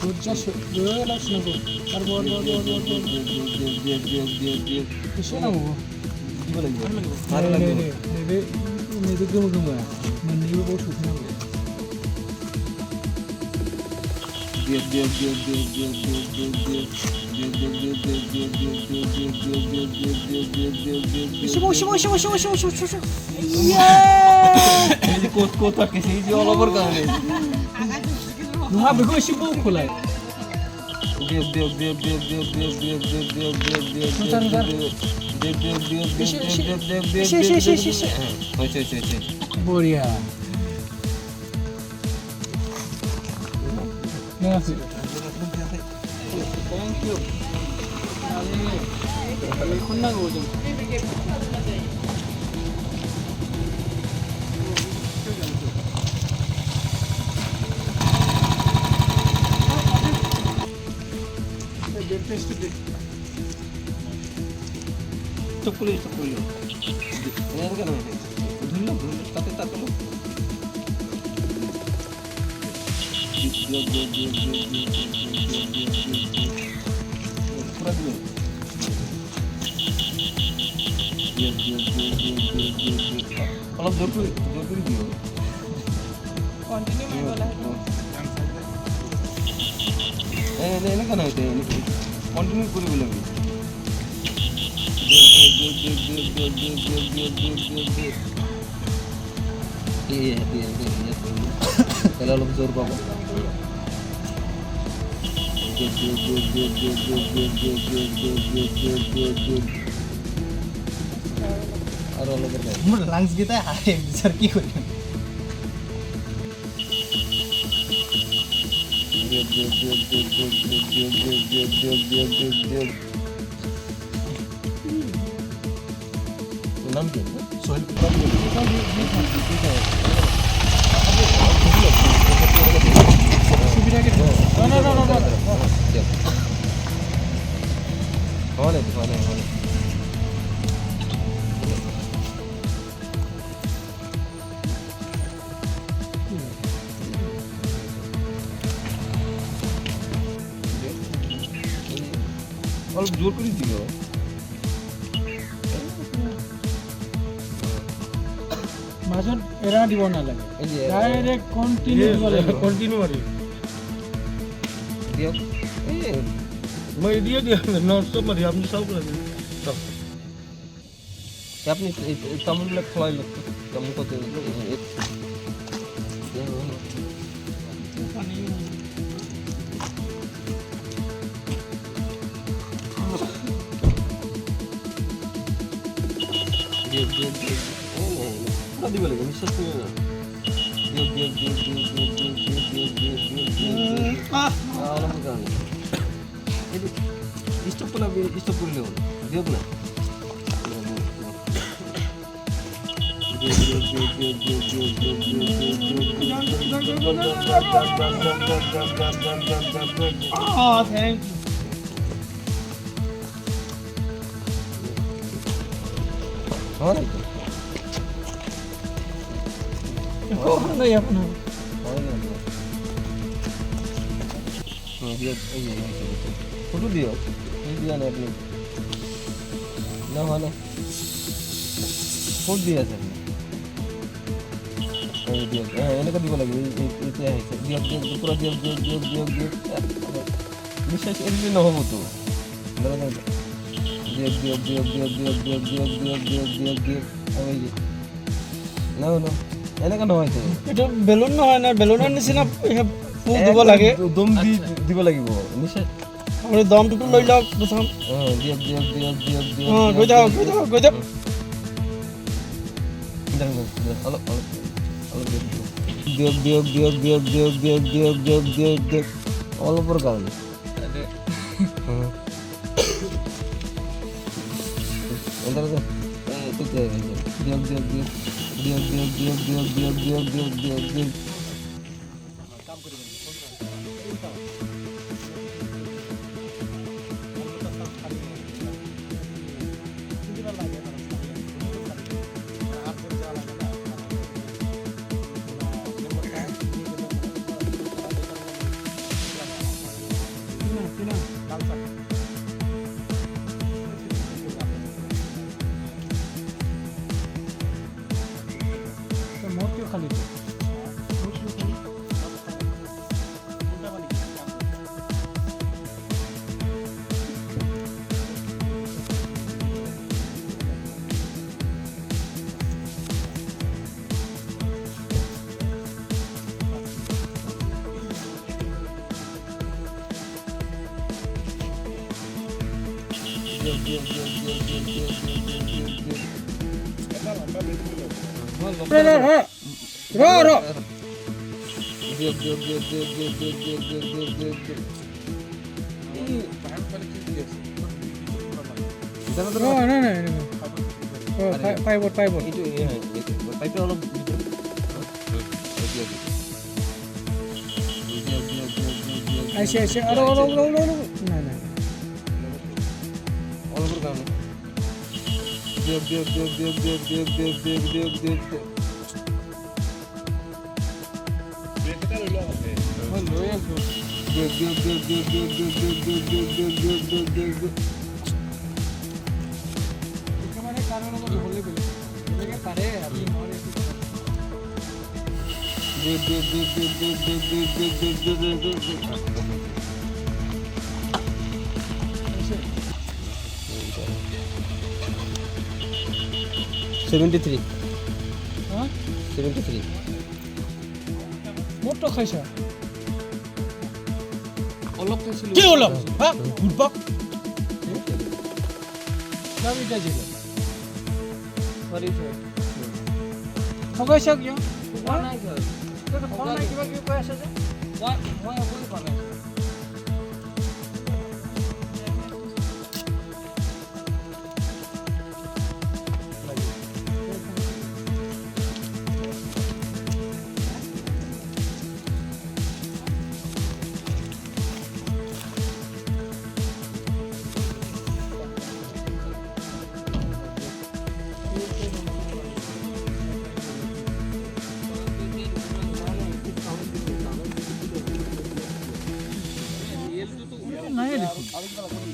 Just relax na go. Arbor. Isa na mo. Maybe gum. Mandi ko shoot na mo. Shoo. Yeah! Ini kota kisi di all over kan ini. Nuha bego shibu khulai. Boria. Thank you. Kunna go jam. Chukuli. Ini kan apa? Dulu tapi tak perlu. Kalau dua dia. Continue main bola. Ini kan apa ini? Continue kuri bola. Iya. Kalau lu zor bawa. Lungs kita hai besar ki kori. नाम क्या है? Sohail No. অল্প জোর করে দিও মাজত এৰা দিব নালাগে এই যে ডাইৰেক্ট কন্টিনিউ দিব লাগিব কন্টিনিউ মাৰি দিও এই মই দিয়ে নন স্টপ মাৰি আপনি চাওক লাগে চাওক আপনি তামিলগুলো খোলাই লোক কেমন কত দিব লাগে বিশ্বাস করি না স্টপ করলে দিও না থ্যাংক ইউ নাই আপনার ফটো দিও দিয়া না আপনি না ভালো ফটো দিয়ে আছে এনেকে দিব লাগে এতিয়া আহিছে দিয়ক পুৰা দিয়ক বিশ্বাস এদিন নহ'ব তো দিয়ক না এনেকে নহয় তো এটা বেলুন নহয় না বেলুনৰ নিচিনা ফুল দিব লাগে দম দিব লাগিব নিশ্চয় আপুনি দমটো লৈ লওক প্ৰথম দিয়ক গৈ যাওক দিয়ক অলপৰ কাৰণে দিয়ক পাইপটা অলপ আইছে আৰু অলপ নাই অলপৰ কাৰণে মই লৈ আছো মানে কাৰো লগত হ'লে গ'লে এনেকৈ পাৰে আপুনি নোৱাৰে $73 হা 73 মোৰতো খাইছা অলপ খাইছিলোঁ কি অলপ হা বুলবক দাম এতিয়া জিলে ঠগাইছা কিয় খোৱা নাই কিয়? খোৱা নাই কিবা কিবি কৈ আছে যে মই একোৱে খোৱা নাই। নাই দেখোন